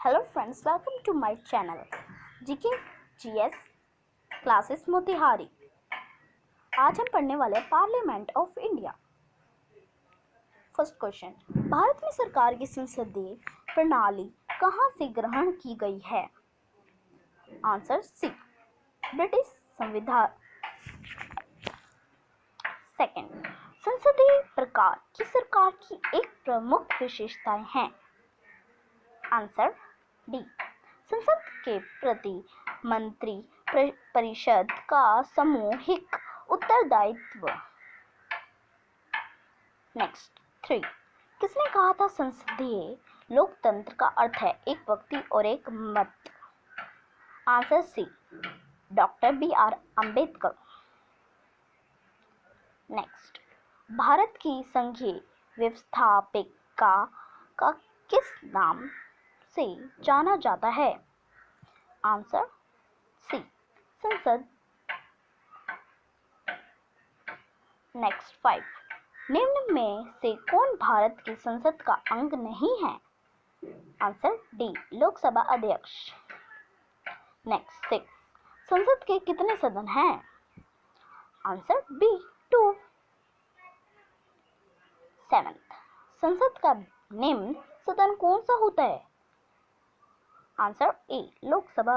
Hello friends, welcome to my channel GK GS classes Motihari. आज हम पढ़ने वाले हैं parliament of India. First question, Bharat में सरकार की संसदीय प्रणाली कहाँ से ग्रहण की गई है? आंसर सी, ब्रिटिश संविधान। सेकंड, संसदीय प्रकार की सरकार की एक प्रमुख विशेषताएं हैं। आंसर डी, संसद के प्रति मंत्री परिषद का सामूहिक उत्तरदायित्व। नेक्स्ट 3, किसने कहा था संसदीय लोकतंत्र का अर्थ है एक व्यक्ति और एक मत? Answer C, doctor BR Ambedkar. Next, Bharat की संघीय व्यवस्थापिका का किस नाम से जाना जाता है? आंसर सी, संसद। नेक्स्ट 5, निम्न में से कौन भारत की संसद का अंग नहीं है? आंसर डी, लोकसभा अध्यक्ष। नेक्स्ट 6, संसद के कितने सदन हैं? Answer B, 2। 7, संसद का निम्न सदन कौन सा होता है? Answer A, Lok Sabha.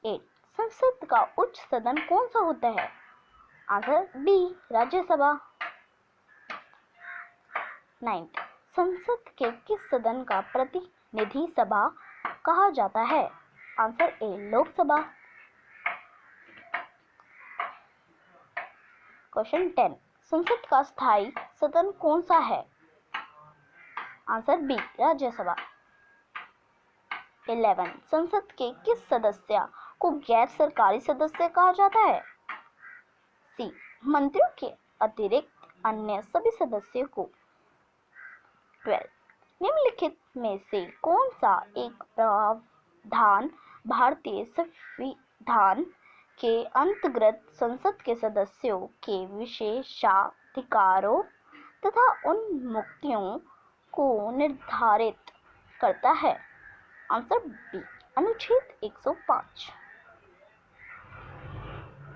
8, संसद का उच्च सदन कौन सा होता है? Answer B, Rajya Sabha. 9, संसद के किस सदन का प्रतिनिधि सभा कहा जाता है? Answer A, Lok Sabha. क्वेश्चन 10, संसद का स्थायी सदन कौन सा है? Answer B, Rajya Sabha. 11, संसद के किस सदस्य को गैर सरकारी सदस्य कहा जाता है? सी, मंत्रियों के अतिरिक्त अन्य सभी सदस्यों को। 12, निम्नलिखित में से कौन सा एक प्रावधान भारतीय संविधान के अंतर्गत संसद के सदस्यों के विशेषाधिकारों तथा उन्मुक्तियों को निर्धारित करता है? आंसर बी, अनुच्छेद 105।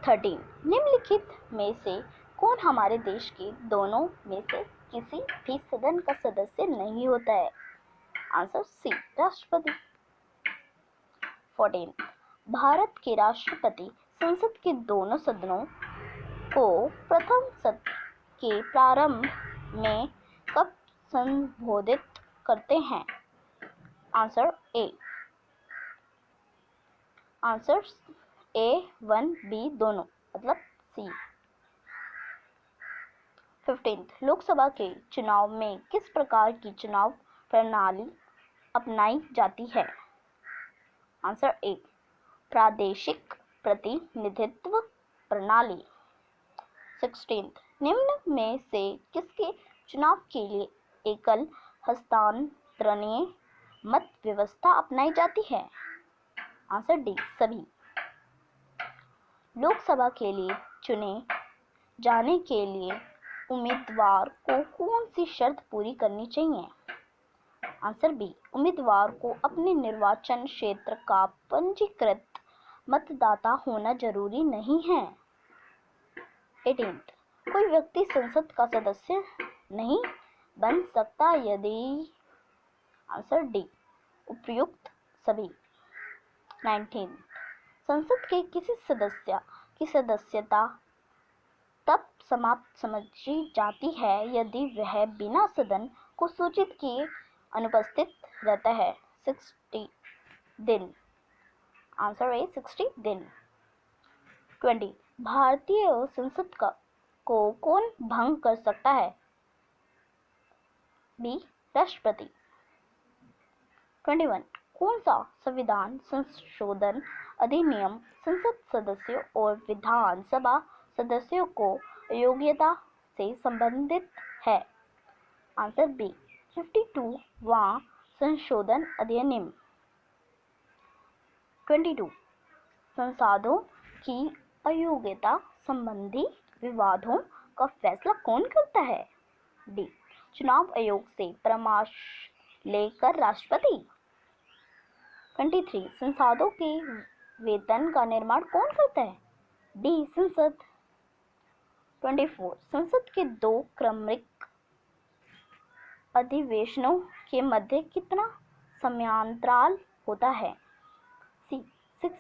13, निम्नलिखित में से कौन हमारे देश के दोनों में से किसी भी सदन का सदस्य नहीं होता है? आंसर सी, राष्ट्रपति। 14, भारत के राष्ट्रपति संसद के दोनों सदनों को प्रथम सत्र के प्रारंभ में कब संबोधित करते हैं? आंसर ए, आंसर A1B दोनों, मतलब सी। 15, लोकसभा के चुनाव में किस प्रकार की चुनाव प्रणाली अपनाई जाती है? आंसर ए, प्रादेशिक प्रतिनिधित्व प्रणाली। 16, निम्न में से किसके चुनाव के लिए एकल हस्तांतरणीय मत व्यवस्था अपनाई जाती है? आंसर डी, सभी। लोकसभा के लिए चुने जाने के लिए उम्मीदवार को कौन सी शर्त पूरी करनी चाहिए? आंसर बी, उम्मीदवार को अपने निर्वाचन क्षेत्र का पंजीकृत मतदाता होना जरूरी नहीं है। 18, कोई व्यक्ति संसद का सदस्य नहीं बन सकता यदि? आंसर डी, उपयुक्त सभी। 19, संसद के किसी सदस्य की सदस्यता तब समाप्त समझी जाती है यदि वह बिना सदन को सूचित किए अनुपस्थित रहता है? 60 दिन। आंसर ए, 60 दिन। 20, भारतीय संसद को कौन भंग कर सकता है? बी, राष्ट्रपति। 21, कौन सा संविधान संशोधन अधिनियम संसद सदस्यों और विधानसभा सदस्यों को योग्यता से संबंधित है? आंसर बी, 52वां संशोधन अधिनियम। 22, संसदों की अयोग्यता संबंधी विवादों का फैसला कौन करता है? डी, चुनाव आयोग से परामर्श लेकर राष्ट्रपति। 23 संसदों के वेतन का निर्माण कौन करता है? डी संसद। 24 संसद के दो क्रमिक अधिवेशनों के मध्य कितना समयांतराल होता है? सी 6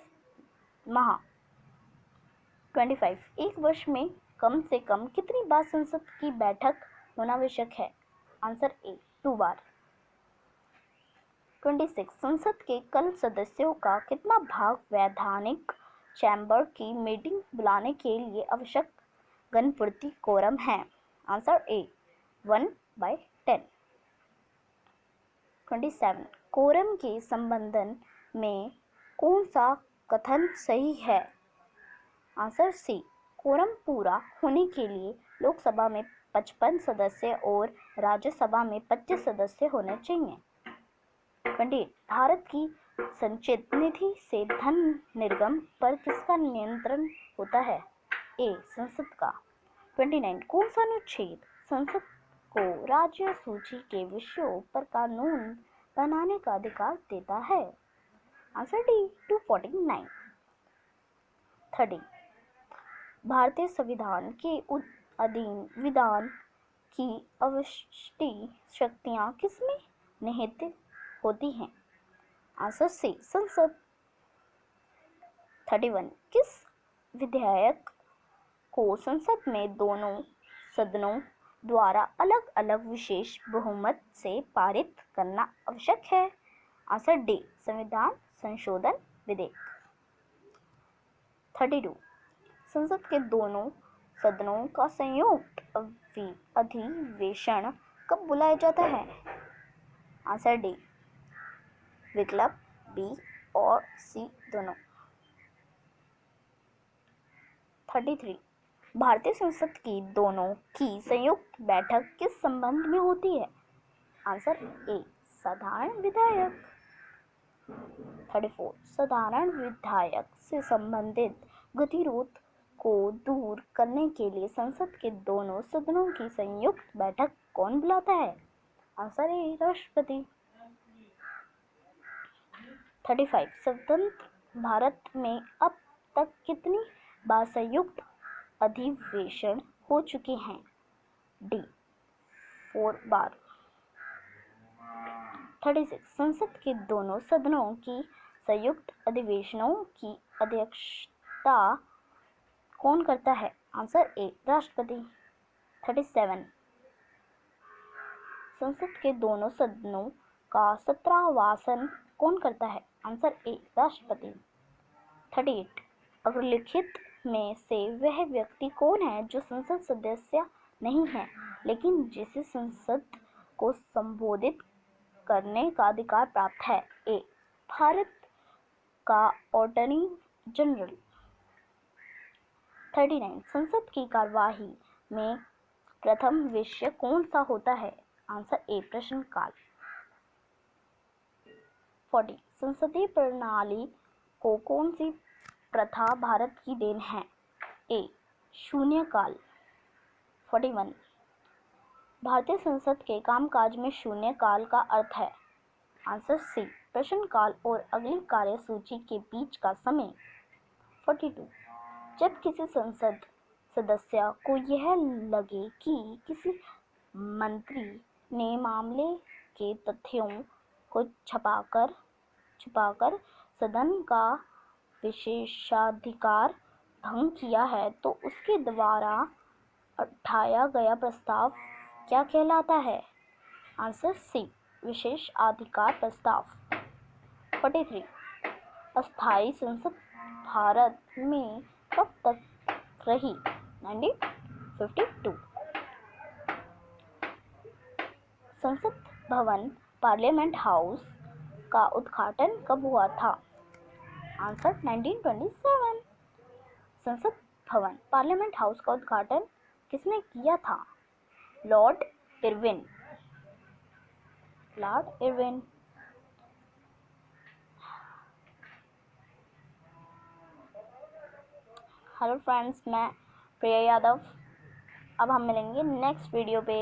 माह। 25 एक वर्ष में कम से कम कितनी बार संसद की बैठक होना आवश्यक है? आंसर ए 2 बार। 26 संसद के कल सदस्यों का कितना भाग वैधानिक चैम्बर की मीटिंग बुलाने के लिए आवश्यक घनपूर्ति कोरम है? Answer A 1/10। 27 कोरम के संबंध में कौन सा कथन सही है? आंसर सी कोरम पूरा होने के लिए लोकसभा में 55 सदस्य और राज्यसभा में 25 सदस्य होने चाहिए। 28 भारत की संचित निधि से धन निर्गम पर किसका नियंत्रण होता है? ए संसद का। 29 कौन सा अनुच्छेद संसद को राज्य सूची के विषयों पर कानून बनाने का अधिकार देता है? Answer D 249। 30 भारतीय संविधान के अधीन विधान की आवष्टि शक्तियां किसमें निहित होती हैं? आंसर सी संसद। 31 किस विधेयक को संसद में दोनों सदनों द्वारा अलग अलग विशेष बहुमत से पारित करना आवश्यक है? आंसर डी संविधान संशोधन विधेयक। 32 संसद के दोनों सदनों का संयुक्त अधिवेशन कब बुलाया जाता है? आंसर डी विकल्प बी और सी दोनों। 33 भारतीय संसद की दोनों की संयुक्त बैठक किस संबंध में होती है? आंसर ए साधारण विधायक। 34 साधारण विधायक से संबंधित गतिरोध को दूर करने के लिए संसद के दोनों सदनों की संयुक्त बैठक कौन बुलाता है? आंसर ए राष्ट्रपति। 35 स्वतंत्र भारत में अब तक कितनी बार संयुक्त अधिवेशन हो चुके हैं? डी 4 बार। 36 संसद के दोनों सदनों की संयुक्त अधिवेशनों की अध्यक्षता कौन करता है? आंसर ए राष्ट्रपति। 37 संसद के दोनों सदनों का सत्रावसान कौन करता है? आंसर ए राष्ट्रपति। 38 अग्रलिखित में से वह व्यक्ति कौन है जो संसद सदस्य नहीं है लेकिन जिसे संसद को संबोधित करने का अधिकार प्राप्त है? ए भारत का अटॉर्नी जनरल। 39 संसद की कार्यवाही में प्रथम विषय कौन सा होता है? आंसर ए प्रश्नकाल। 40 संसदीय प्रणाली को कौन सी प्रथा भारत की देन है? ए शून्यकाल। 41 भारतीय संसद के कामकाज में शून्यकाल का अर्थ है? आंसर सी प्रश्नकाल और अगली कार्य सूची के बीच का समय। 42 जब किसी संसद सदस्य को यह लगे कि किसी मंत्री ने मामले के तथ्यों को छुपाकर सदन का विशेषाधिकार भंग किया है तो उसके द्वारा उठाया गया प्रस्ताव क्या कहलाता है? आंसर सी विशेषाधिकार प्रस्ताव। 43 अस्थायी संसद भारत में कब तक रही? 1952 संसद भवन पार्लियामेंट हाउस का उद्घाटन कब हुआ था? आंसर 1927 संसद भवन पार्लियामेंट हाउस का उद्घाटन किसने किया था? Lord Irwin. हेलो फ्रेंड्स, मैं प्रिया यादव। अब हम मिलेंगे नेक्स्ट वीडियो पे।